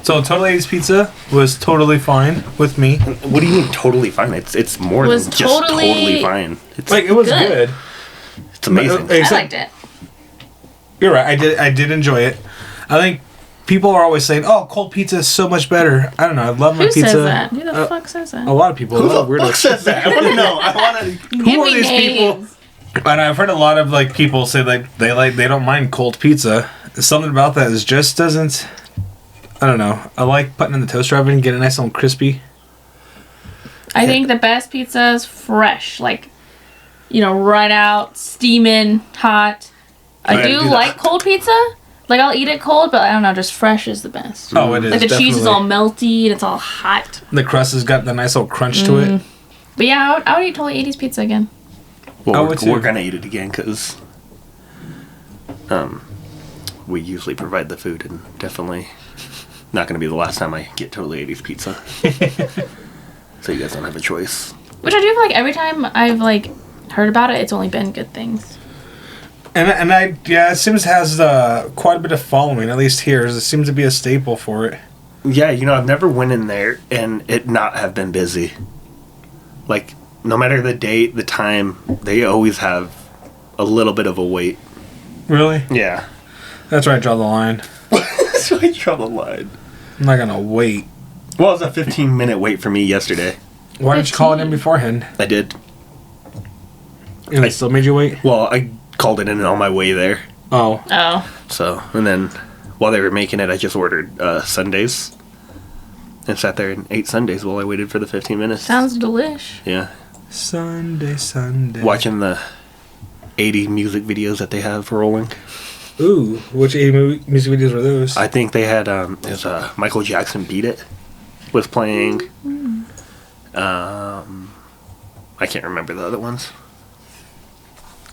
So Total 80s Pizza was totally fine with me. What do you mean totally fine? It's more than just totally fine. It's like, it was good. It's amazing. I liked it. You're right. I did enjoy it. I think people are always saying, "Oh, cold pizza is so much better." I don't know. I love my pizza. Who says that? Who the fuck says that? A lot of people. Who the fuck says that? I want to know. Who are these people? And I've heard a lot of like people say they don't mind cold pizza. Something about that just doesn't. I don't know. I like putting it in the toaster oven and getting it nice and crispy. I think the best pizza is fresh, like, right out, steaming, hot. I do like cold pizza. Like, I'll eat it cold, but I don't know, just fresh is the best. Oh, it is. Like, the definitely. cheese is all melty and it's all hot. The crust has got the nice little crunch to it. But yeah, I would eat totally 80s pizza again. Well, we're going to eat it again because we usually provide the food, and definitely not going to be the last time I get totally 80s pizza. So you guys don't have a choice. Which I do feel like every time I've, like, heard about it, it's only been good things. And it seems it has quite a bit of following, at least here. It seems to be a staple for it. Yeah, I've never went in there and it not have been busy. Like, no matter the date, the time, they always have a little bit of a wait. Really? Yeah. That's where I draw the line. That's where I draw the line. I'm not going to wait. Well, it was a 15-minute wait for me yesterday. Why didn't you call it in beforehand? I did. And they still made you wait? Well, I called it in on my way there. Oh. So, and then while they were making it, I just ordered sundaes. And sat there and ate sundaes while I waited for the 15 minutes. Sounds delish. Yeah. Sunday. Watching the 80 music videos that they have rolling. Ooh, which 80 music videos were those? I think they had, it was Michael Jackson Beat It was playing. I can't remember the other ones.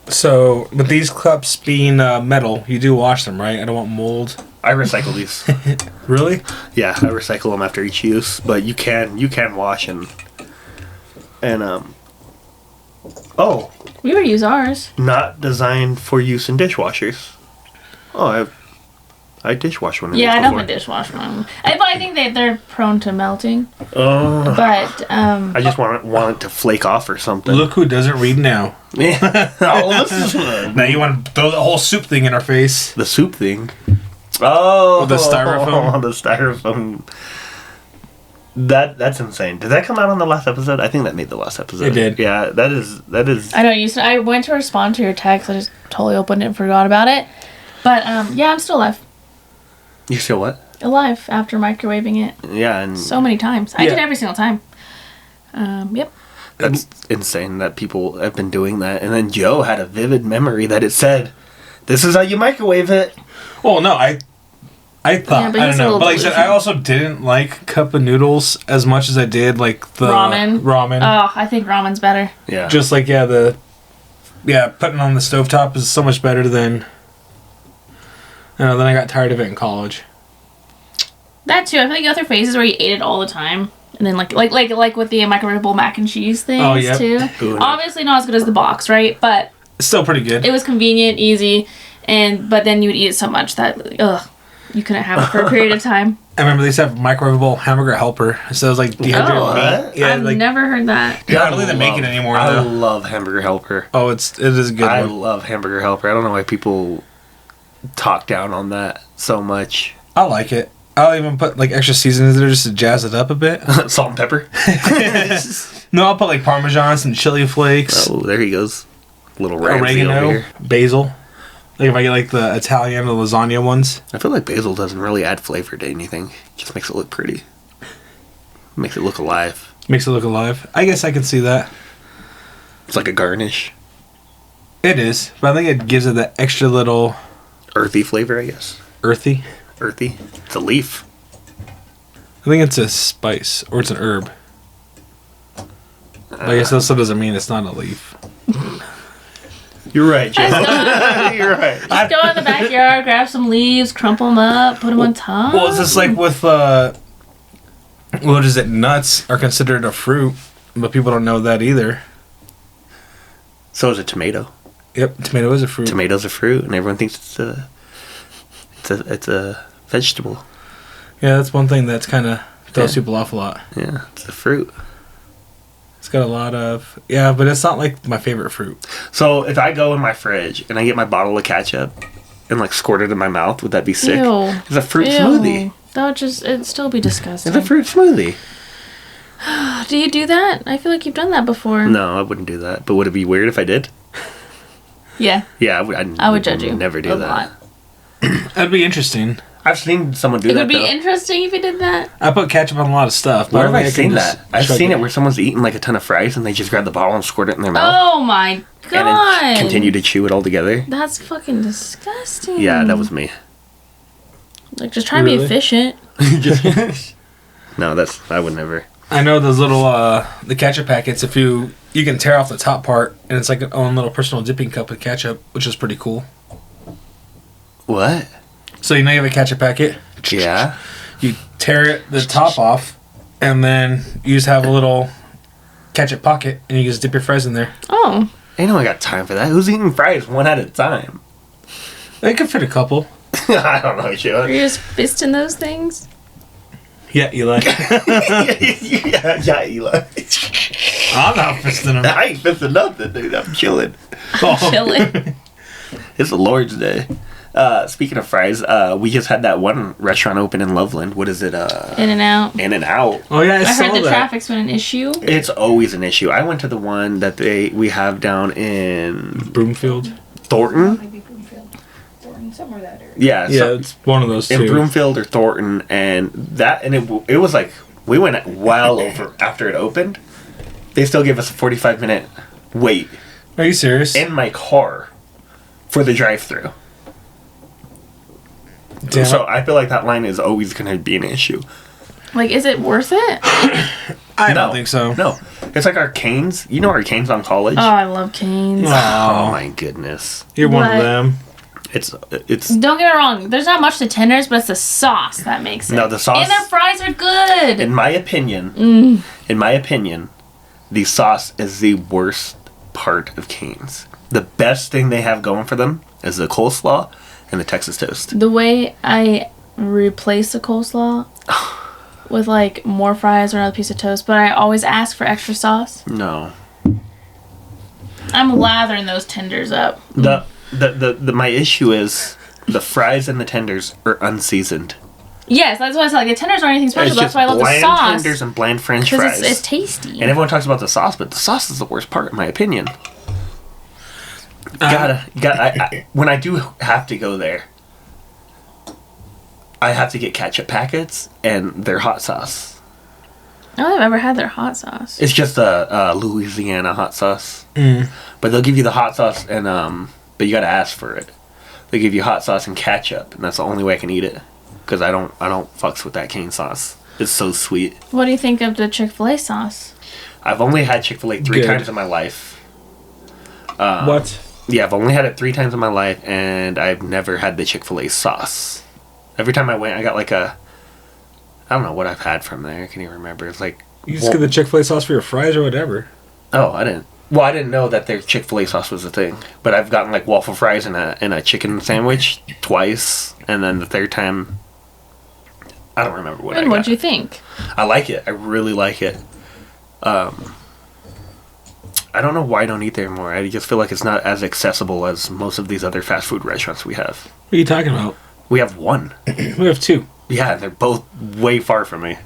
So, with these cups being metal, you do wash them, right? I don't want mold. I recycle these. Really? Yeah, I recycle them after each use, but you can wash and We would use ours. not designed for use in dishwashers. Oh, I dishwash one of these Yeah, I before. don't dishwash mine. But I think they're prone to melting. Oh. But I just want it to flake off or something. Look who doesn't read now. Yeah. Oh, this is Now you want to throw the whole soup thing in our face. the soup thing. Oh, The styrofoam? The styrofoam. That's insane. Did that come out on the last episode? I think that made the last episode. It did. Yeah, that is. I know I went to respond to your text. I just totally opened it and forgot about it. But yeah, I'm still alive. You still what? Alive after microwaving it Yeah, and so many times. I did every single time. Yep. that's insane that people have been doing that. And then Joe had a vivid memory that it said, "This is how you microwave it." Oh no, I thought, but I don't he's a know, little but like I said, I delusional. also didn't like cup of noodles as much as I did like the ramen. Oh, I think ramen's better. Yeah. Just like putting on the stovetop is so much better than. I don't know, then I got tired of it in college. That too. I feel like you go through phases where you ate it all the time, and then like with the microwavable mac and cheese things too. Ooh, no. Obviously not as good as the box, right? But It's still pretty good. it was convenient, easy, but then you would eat it so much that you couldn't have it for a period of time. I remember they used to have microwavable hamburger helper. So it was like dehydrated what? meat. Yeah, I've like never heard that. I don't think they make it anymore I though. love Hamburger Helper. Oh, it is a good I one. love Hamburger Helper. I don't know why people talk down on that so much. I like it. I'll even put like extra seasonings in there just to jazz it up a bit. Salt and pepper. No, I'll put like Parmesan, some chili flakes, Oh, there he goes. Little Ramsay over oregano, here. basil. Like if I get like the Italian, the lasagna ones. I feel like basil doesn't really add flavor to anything. It just makes it look pretty. Makes it look alive. Makes it look alive. I guess I can see that. It's like a garnish. It is, but I think it gives it that extra little Earthy flavor, I guess. earthy. Earthy. It's a leaf. I think it's a spice or it's an herb. But I guess that still doesn't mean it's not a leaf. You're right, Joe. You're right. Just go in the backyard, grab some leaves, crumple them up, put them on top. Well, it's just like with what is it? Nuts are considered a fruit, but people don't know that either. So is a tomato. Yep, tomato is a fruit. Tomato's a fruit, and everyone thinks it's a vegetable. Yeah, that's one thing that's kind of throws people off a lot. Yeah, it's the fruit. It's got a lot of... Yeah, but it's not like my favorite fruit. So if I go in my fridge and I get my bottle of ketchup and like squirt it in my mouth, would that be sick? Ew. It's a fruit smoothie. That would it'd still be disgusting. It's a fruit smoothie. Do you do that? I feel like you've done that before. No, I wouldn't do that. But would it be weird if I did? Yeah. Yeah, I would judge you. Never do a that. lot. That'd be interesting. I've seen someone do It that. would be though. interesting if you did that. I put ketchup on a lot of stuff. But Where have I can seen just that? I've chug seen it where someone's eating like a ton of fries and they just grab the bottle and squirt it in their mouth. Oh my god. And then continue to chew it all together. That's fucking disgusting. Yeah, that was me. Like, just try to be efficient. No, I would never. I know those little the ketchup packets. If you can tear off the top part, and it's like an own little personal dipping cup of ketchup, which is pretty cool. What? So you have a ketchup packet. Yeah. You tear the top off, and then you just have a little ketchup pocket, and you just dip your fries in there. Oh. Ain't no one got time for that. Who's eating fries one at a time? They could fit a couple. I don't know, Joe. Are you just fisting those things? Yeah, Eli. yeah, Eli. I'm not fisting them. I ain't fisting nothing, dude. I'm chilling. Chilling. It's the Lord's Day. Speaking of fries, we just had that one restaurant open in Loveland. What is it? In and out. In and Out. Oh yeah, I I saw heard the that. traffic's been an issue. It's always an issue. I went to the one that we have down in Broomfield. Thornton. Maybe Broomfield. Thornton, somewhere that area. Yeah, Yeah, it's one of those in two. Broomfield or Thornton, and it was like we went well over after it opened. They still gave us a 45-minute wait Are you serious? in my car for the drive-through. Damn. So I feel like that line is always going to be an issue. Like, is it worth it? I don't think so. No, it's like Arcane's. You know Arcane's on College. Oh, I love Cane's. Oh my goodness! You're one What? of them. It's Don't get me wrong. There's not much to tenders, but it's the sauce that makes it. No, the sauce- And their fries are good. in my opinion. In my opinion, the sauce is the worst part of Cane's. The best thing they have going for them is the coleslaw and the Texas toast. The way I replace the coleslaw with like more fries or another piece of toast, but I always ask for extra sauce. No, I'm lathering those tenders up. the my issue is the fries and the tenders are unseasoned. Yes, that's why I said like the tenders aren't anything special. It's That's just why I love the bland sauce tenders and bland French because fries. it's tasty. And everyone talks about the sauce, but the sauce is the worst part, in my opinion. When I do have to go there, I have to get ketchup packets and their hot sauce. I don't think I've ever had their hot sauce. It's just a Louisiana hot sauce, but they'll give you the hot sauce and but you gotta ask for it. They give you hot sauce and ketchup, and that's the only way I can eat it because I don't fucks with that cane sauce. It's so sweet. What do you think of the Chick-fil-A sauce? I've only had Chick-fil-A 3 Good. times in my life. What? Yeah, I've only had it 3 times in my life, and I've never had the Chick-fil-A sauce. Every time I went, I got like I don't know what I've had from there. I can't even remember. It's like You just get the Chick-fil-A sauce for your fries or whatever. oh, I didn't. Well, I didn't know that their Chick-fil-A sauce was a thing. But I've gotten like waffle fries and a chicken sandwich twice, and then the third time, I don't remember what I And got. what'd you think? I like it. I really like it. I don't know why I don't eat there more. I just feel like it's not as accessible as most of these other fast food restaurants we have. What are you talking about? We have one. We have two. Yeah, they're both way far from me.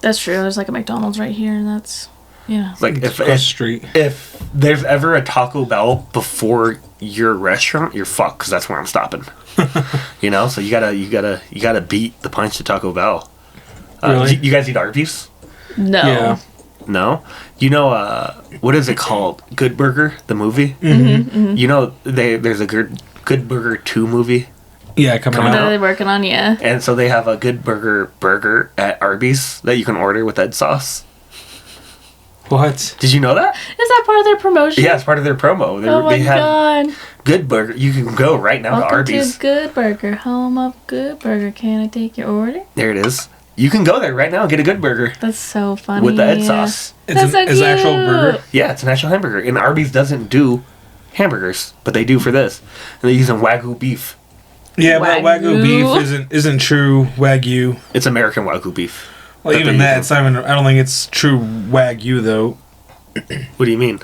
That's true. There's like a McDonald's right here, and that's yeah. Like It's across the street. if there's ever a Taco Bell before your restaurant, you're fucked because that's where I'm stopping. You know, so you gotta beat the punch to Taco Bell. Really? You guys eat Arby's? No. Yeah. No. You know what is it called? Good Burger, the movie. Mm-hmm. You know there's a Good Burger 2 movie, Yeah, coming Coming What out. are they working on? Yeah. and so they have a Good Burger at Arby's that you can order with that sauce. What? Did you know that? Is that part of their promotion? Yeah, it's part of their promo. Oh my They have god. Good Burger. You can go right now to Welcome Arby's. to Good Burger, home of Good Burger. Can I take your order? There it is. You can go there right now and get a Good Burger That's so funny. with the Ed sauce. That's so It's an actual cute. burger. Yeah, it's an actual hamburger. And Arby's doesn't do hamburgers, but they do for this. And they're using Wagyu beef. Yeah, but Wagyu beef isn't true Wagyu. It's American Wagyu beef. Well, even that, it's not even. I don't think it's true Wagyu though. What do you mean?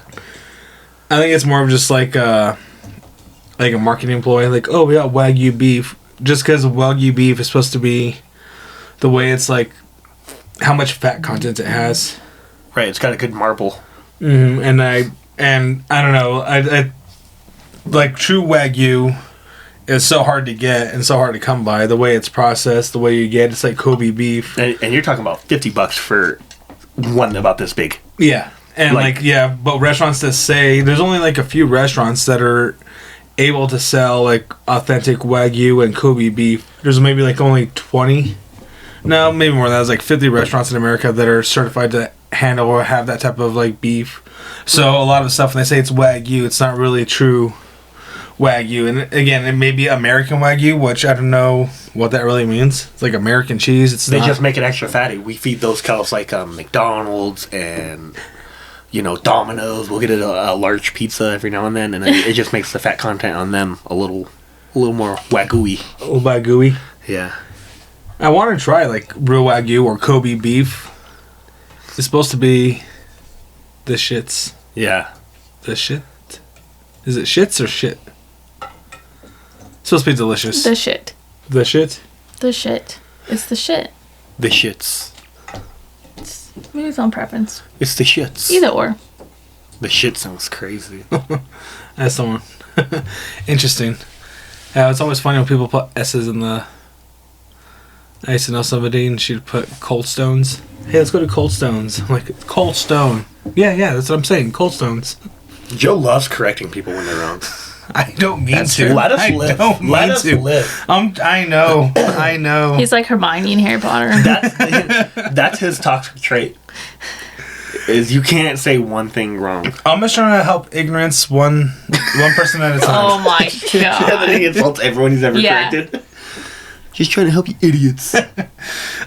I think it's more of just like a marketing ploy. Like, oh, we got Wagyu beef. Just because Wagyu beef is supposed to be the way it's like, how much fat content it has. Right, it's got a good marble. Mm-hmm. And I don't know. I like true Wagyu is so hard to get and so hard to come by. The way it's processed, the way you get it's like Kobe beef. And you're talking about $50 for one about this big. Yeah. And but restaurants that say there's only like a few restaurants that are able to sell like authentic Wagyu and Kobe beef. There's maybe like only 20. No, maybe more than that. There's like 50 restaurants in America that are certified to handle or have that type of like beef. So a lot of stuff when they say it's Wagyu, it's not really true Wagyu. And again, it may be American Wagyu, which I don't know what that really means. It's like American cheese. They just make it extra fatty. We feed those cows like McDonald's and Domino's. We'll get a large pizza every now and then it just makes the fat content on them a little more Wagyu-y. A little Wagyu-y. Yeah. I want to try like real Wagyu or Kobe beef. It's supposed to be the shits. Yeah. The shit? Is it shits or shit? It's supposed to be delicious. The shit. The shit? The shit. It's the shit. The shits. Maybe it's on preference. It's the shits. Either or. The shit sounds crazy. That's someone. Interesting. It's always funny when people put S's in the... I used to know somebody and she'd put Cold Stones. Hey, let's go to Cold Stones. I'm like, Cold Stone. Yeah, that's what I'm saying. Cold Stones. Joe loves correcting people when they're wrong. I don't mean to. Let us live. Let us live. I know. He's like Hermione in Harry Potter. That's his toxic trait. Is you can't say one thing wrong. I'm just trying to help ignorance one person at a time. Oh my god. He insults everyone he's ever corrected. Just trying to help you idiots.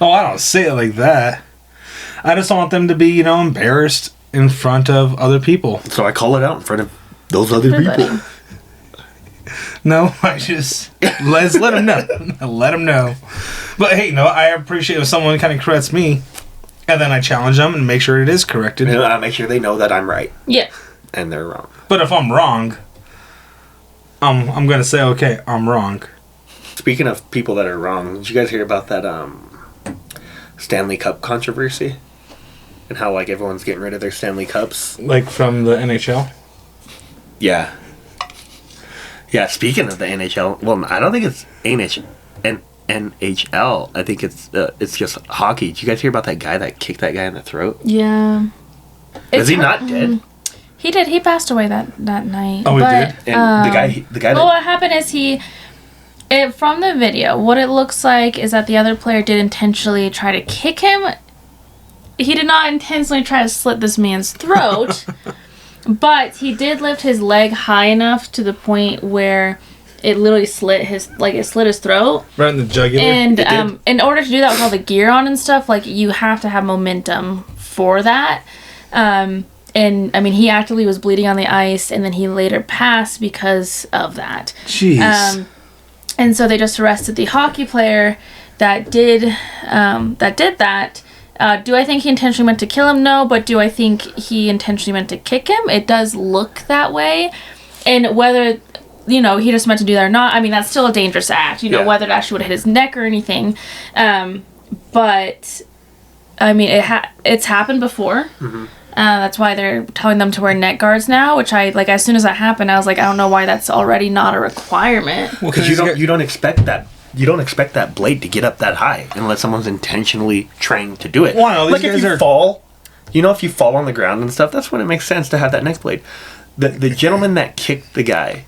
Oh, I don't say it like that. I just don't want them to be, embarrassed in front of other people. So I call it out in front of those other people. No, I just let them know. Let them know. But hey, I appreciate if someone kind of corrects me, and then I challenge them and make sure it is corrected. And I make sure they know that I'm right. Yeah. And they're wrong. But if I'm wrong, I'm gonna say, okay, I'm wrong. Speaking of people that are wrong, did you guys hear about that Stanley Cup controversy? And how everyone's getting rid of their Stanley Cups? Like from the NHL? Yeah. Yeah, speaking of the NHL, well, I don't think it's NHL. I think it's just hockey. Did you guys hear about that guy that kicked that guy in the throat? Yeah. Is he not dead? He did. He passed away that night. Oh, he did? And the guy well, what happened is from the video, what it looks like is that the other player did intentionally try to kick him. He did not intentionally try to slit this man's throat, but he did lift his leg high enough to the point where it literally slit his throat. Right in the jugular? And in order to do that with all the gear on and stuff, you have to have momentum for that. And I mean, he actively was bleeding on the ice, and then he later passed because of that. Jeez. And so they just arrested the hockey player that did that. Do I think he intentionally meant to kill him? No, but do I think he intentionally meant to kick him? It does look that way. And whether, he just meant to do that or not, I mean, that's still a dangerous act, whether it actually would have hit his neck or anything. But, I mean, it's happened before. Mm-hmm. That's why they're telling them to wear neck guards now, which as soon as that happened, I was like, I don't know why that's already not a requirement. Well, because you don't expect that. You don't expect that blade to get up that high unless someone's intentionally trained to do it. Well, no, if you fall, if you fall on the ground and stuff, that's when it makes sense to have that neck blade. The gentleman that kicked the guy,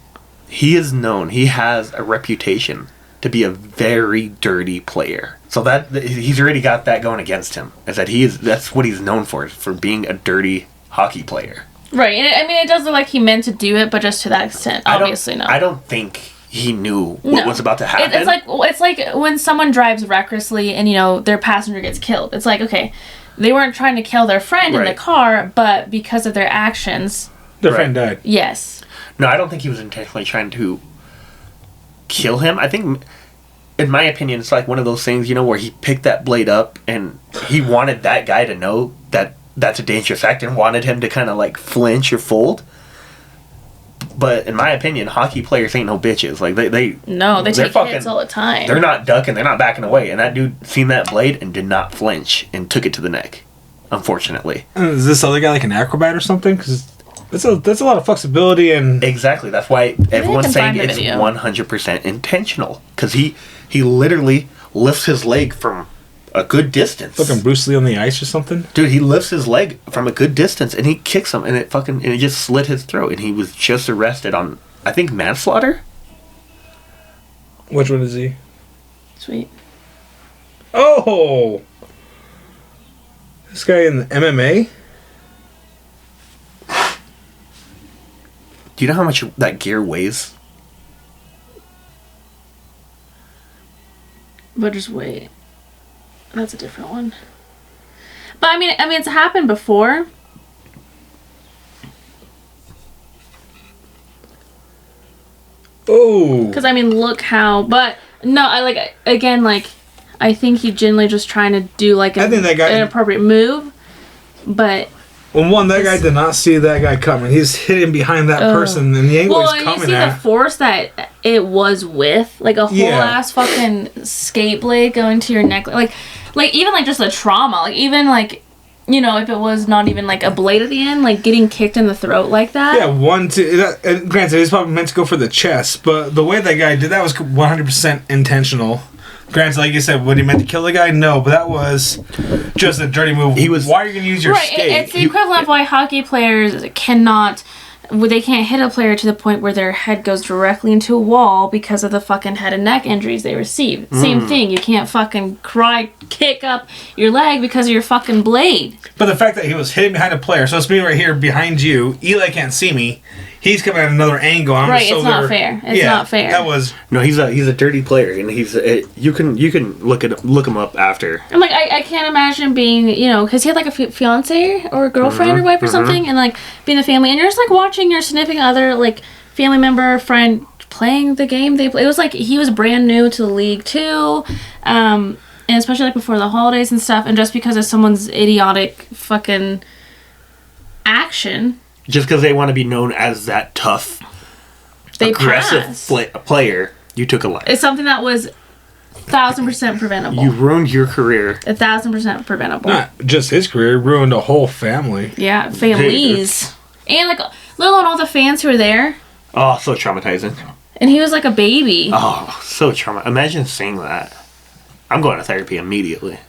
he is known. He has a reputation to be a very dirty player. So that he's already got that going against him. Is that that's what he's known for being a dirty hockey player. Right. And I mean, it does look like he meant to do it, but just to that extent. Obviously, no. I don't think he knew what was about to happen. It's like when someone drives recklessly and their passenger gets killed. It's like, okay, they weren't trying to kill their friend in the car, but because of their actions, their friend died. Yes. No, I don't think he was intentionally trying to kill him. I think, in my opinion, it's like one of those things, where he picked that blade up and he wanted that guy to know that that's a dangerous act and wanted him to kind of like flinch or fold. But in my opinion, hockey players ain't no bitches. Like they take hits all the time. They're not ducking, they're not backing away. And that dude seen that blade and did not flinch and took it to the neck. Unfortunately. Is this other guy like an acrobat or something? Because that's a lot of flexibility and exactly. That's why everyone's saying it's 100% intentional. Because he literally lifts his leg from a good distance. Fucking Bruce Lee on the ice or something? Dude, he lifts his leg from a good distance and he kicks him and it just slit his throat and he was just arrested on, I think, manslaughter? Which one is he? Sweet. Oh! This guy in the MMA? Do you know how much that gear weighs? But just wait. That's a different one. But I mean, it's happened before. Oh. Because I mean, look how. But no, I think he genuinely just trying to do like I think that guy, an appropriate move. But well, that guy did not see that guy coming. He's hidden behind that person, and the angle he's coming at. Well, you see the force that it was with, like a whole ass fucking skate blade going to your neck, like even like just the trauma, like even like, if it was not even like a blade at the end, like getting kicked in the throat like that. Yeah, granted, he's probably meant to go for the chest, but the way that guy did that was 100% intentional. Granted, like you said, would he meant to kill the guy? No, but that was just a dirty move. Why are you going to use your skate? It's the equivalent of why hockey players can't hit a player to the point where their head goes directly into a wall because of the fucking head and neck injuries they receive. Same thing. You can't fucking kick up your leg because of your fucking blade. But the fact that he was hidden behind a player, so it's me right here behind you, Eli can't see me, he's coming at another angle. It's not fair. It's not fair. That was... No, he's a dirty player, and you can look him up after. I'm like, I can't imagine being, because he had like a fiance or a girlfriend or wife or something, and like being the family, and you're just like watching your significant other, like family member, friend playing the game they play. It was like he was brand new to the league too, and especially like before the holidays and stuff, and just because of someone's idiotic fucking action. Just because they want to be known as that tough, aggressive player, you took a life. It's something that was 1,000% preventable. You ruined your career. 1,000% preventable. Not just his career, ruined a whole family. Yeah, families. And like, let alone all the fans who were there. Oh, so traumatizing. And he was like a baby. Oh, so traumatizing. Imagine seeing that. I'm going to therapy immediately.